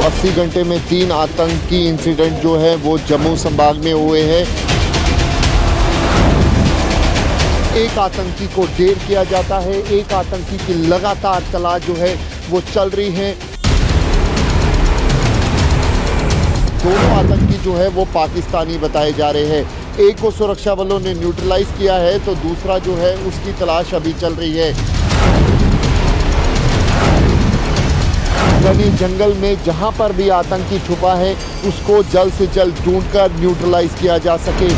80 घंटे में 3 आतंकी इंसिडेंट जो है वो जम्मू संभाग में हुए हैं। एक आतंकी को ढेर किया जाता है, एक आतंकी की लगातार तलाश जो है वो चल रही है। दोनों आतंकी जो है वो पाकिस्तानी बताए जा रहे हैं। एक को सुरक्षा बलों ने न्यूट्रलाइज किया है तो दूसरा जो है उसकी तलाश अभी चल रही है। घने जंगल में जहां पर भी आतंकी छुपा है उसको जल्द से जल्द ढूंढकर न्यूट्रलाइज किया जा सके।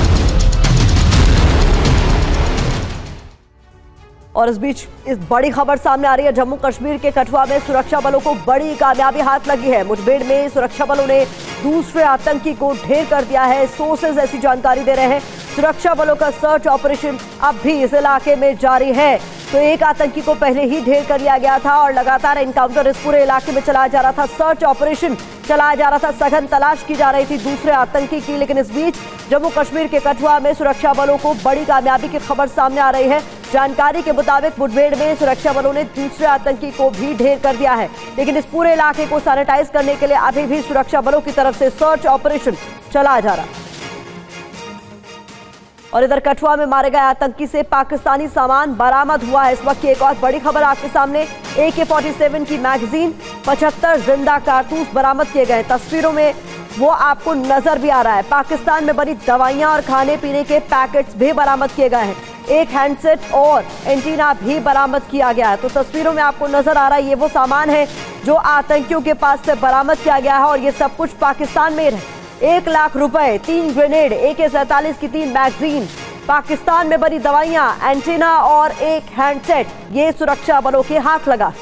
और इस बीच इस बड़ी खबर सामने आ रही है, जम्मू कश्मीर के कठुआ में सुरक्षा बलों को बड़ी कामयाबी हाथ लगी है। मुठभेड़ में सुरक्षा बलों ने दूसरे आतंकी को ढेर कर दिया है। सोर्सेज ऐसी जानकारी दे रहे हैं। सुरक्षा बलों का सर्च ऑपरेशन अब भी इस इलाके में जारी है। तो एक आतंकी को पहले ही ढेर कर लिया गया था और लगातार एनकाउंटर इस पूरे इलाके में चलाया जा रहा था। सर्च ऑपरेशन चलाया जा रहा था, सघन तलाश की जा रही थी दूसरे आतंकी की। लेकिन इस बीच जम्मू कश्मीर के कठुआ में सुरक्षा बलों को बड़ी कामयाबी की खबर सामने आ रही है। जानकारी के मुताबिक मुठभेड़ में सुरक्षा बलों ने दूसरे आतंकी को भी ढेर कर दिया है। लेकिन इस पूरे इलाके को सैनिटाइज करने के लिए अभी भी सुरक्षा बलों की तरफ से सर्च ऑपरेशन चलाया जा रहा है। और इधर कठुआ में मारे गए आतंकी से पाकिस्तानी सामान बरामद हुआ है। इस वक्त की एक और बड़ी खबर आपके सामने, AK-47 की मैगजीन, 75 जिंदा कारतूस बरामद किए गए। तस्वीरों में वो आपको नजर भी आ रहा है। पाकिस्तान में बनी दवाइयां और खाने पीने के पैकेट्स भी बरामद किए गए हैं। एक हैंडसेट और एंटीना भी बरामद किया गया है। तो तस्वीरों में आपको नजर आ रहा है, ये वो सामान है जो आतंकियों के पास से बरामद किया गया है और ये सब कुछ पाकिस्तान में है। 1 लाख रुपए, 3 ग्रेनेड, AK-47 की 3 मैगजीन, पाकिस्तान में बनी दवाइयां, एंटीना और एक हैंडसेट, ये सुरक्षा बलों के हाथ लगा।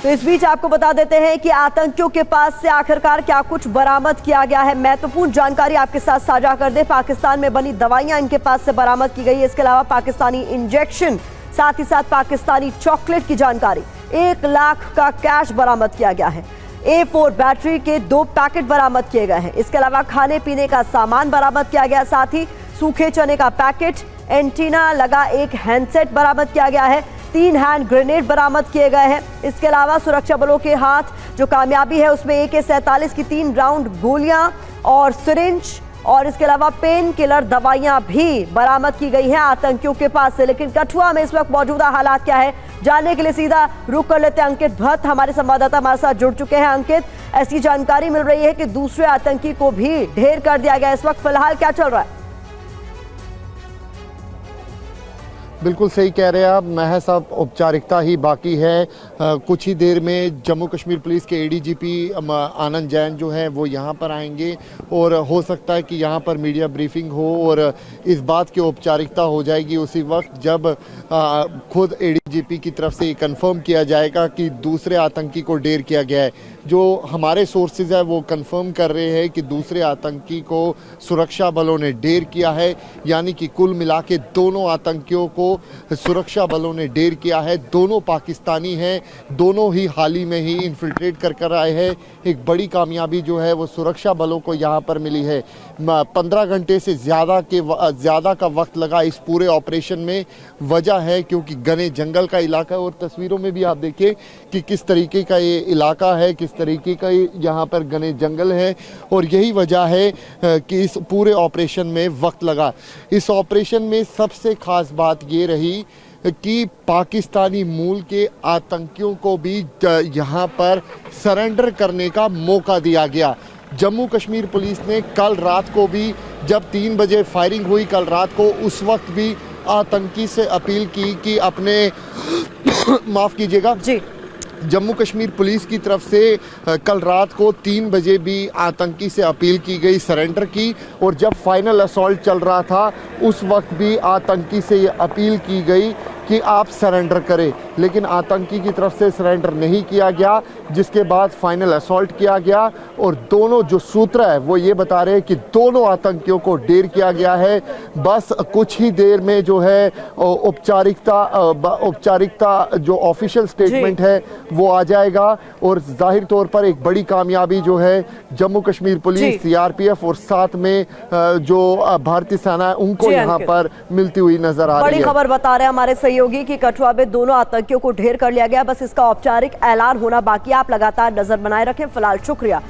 तो इस बीच आपको बता देते हैं कि आतंकियों के पास से आखिरकार क्या कुछ बरामद किया गया है। महत्वपूर्ण जानकारी आपके साथ साझा कर दे। पाकिस्तान में बनी दवाइयां इनके पास से बरामद की गई है। इसके अलावा पाकिस्तानी इंजेक्शन, साथ ही साथ पाकिस्तानी चॉकलेट की जानकारी, 1 लाख का कैश बरामद किया गया है। A4 बैटरी के 2 पैकेट बरामद किए गए हैं। इसके अलावा खाने पीने का सामान बरामद किया गया, साथ ही सूखे चने का पैकेट, एंटीना लगा एक हैंडसेट बरामद किया गया है। 3 हैंड ग्रेनेड बरामद किए गए हैं। इसके अलावा सुरक्षा बलों के हाथ जो कामयाबी है उसमें AK-47 की 3 राउंड गोलियां और सिरिंज और इसके अलावा पेन किलर दवाइयां भी बरामद की गई हैं आतंकियों के पास से। लेकिन कठुआ में इस वक्त मौजूदा हालात क्या है, जानने के लिए सीधा रुख कर लेते हैं। अंकित भट्ट हमारे संवाददाता हमारे साथ जुड़ चुके हैं। अंकित, ऐसी जानकारी मिल रही है कि दूसरे आतंकी को भी ढेर कर दिया गया। इस वक्त फिलहाल क्या चल रहा है? बिल्कुल सही कह रहे हैं आप, महज अब औपचारिकता ही बाकी है। कुछ ही देर में जम्मू कश्मीर पुलिस के ADGP आनंद जैन जो हैं वो यहाँ पर आएंगे और हो सकता है कि यहाँ पर मीडिया ब्रीफिंग हो और इस बात की औपचारिकता हो जाएगी उसी वक्त जब खुद ADGP की तरफ से ये कंफर्म किया जाएगा कि दूसरे आतंकी को ढेर किया गया है। जो हमारे सोर्सेज है वो कंफर्म कर रहे हैं कि दूसरे आतंकी को सुरक्षा बलों ने ढेर किया है, यानी कि कुल मिला के दोनों आतंकियों को सुरक्षा बलों ने ढेर किया है। दोनों पाकिस्तानी हैं, दोनों ही हाल ही में ही इन्फिल्ट्रेट कर आए हैं। एक बड़ी कामयाबी जो है वो सुरक्षा बलों को यहाँ पर मिली है। 15 घंटे से ज़्यादा का वक्त लगा इस पूरे ऑपरेशन में। वजह है क्योंकि घने जंगल का इलाका है और तस्वीरों में भी आप देखिए कि किस तरीके का ये इलाका है, किस तरीके का यहाँ पर घने जंगल है और यही वजह है कि इस पूरे ऑपरेशन में वक्त लगा। इस ऑपरेशन में सबसे खास बात ये रही कि पाकिस्तानी मूल के आतंकियों को भी यहाँ पर सरेंडर करने का मौका दिया गया। जम्मू कश्मीर पुलिस ने कल रात को भी जब 3 बजे फायरिंग हुई कल रात को, उस वक्त भी आतंकी से अपील की कि अपने माफ़ कीजिएगा जी, जम्मू कश्मीर पुलिस की तरफ से कल रात को 3 बजे भी आतंकी से अपील की गई सरेंडर की और जब फाइनल असॉल्ट चल रहा था उस वक्त भी आतंकी से ये अपील की गई कि आप सरेंडर करें, लेकिन आतंकी की तरफ से सरेंडर नहीं किया गया, जिसके बाद फाइनल असॉल्ट किया गया और दोनों जो सूत्र है वो ये बता रहे हैं कि दोनों आतंकियों को ढेर किया गया है। बस कुछ ही देर में जो है औपचारिकता जो ऑफिशियल स्टेटमेंट है वो आ जाएगा और जाहिर तौर पर एक बड़ी कामयाबी जो है जम्मू कश्मीर पुलिस, सीआरपीएफ और साथ में जो भारतीय सेना है उनको यहाँ पर मिलती हुई नजर आ रही है। बड़ी खबर बता रहे हैं हमारे सहयोगी कि कठुआ में दोनों आतंकियों को ढेर कर लिया गया, बस इसका औपचारिक ऐलान होना बाकी। आप लगातार नजर बनाए रखें। फिलहाल शुक्रिया।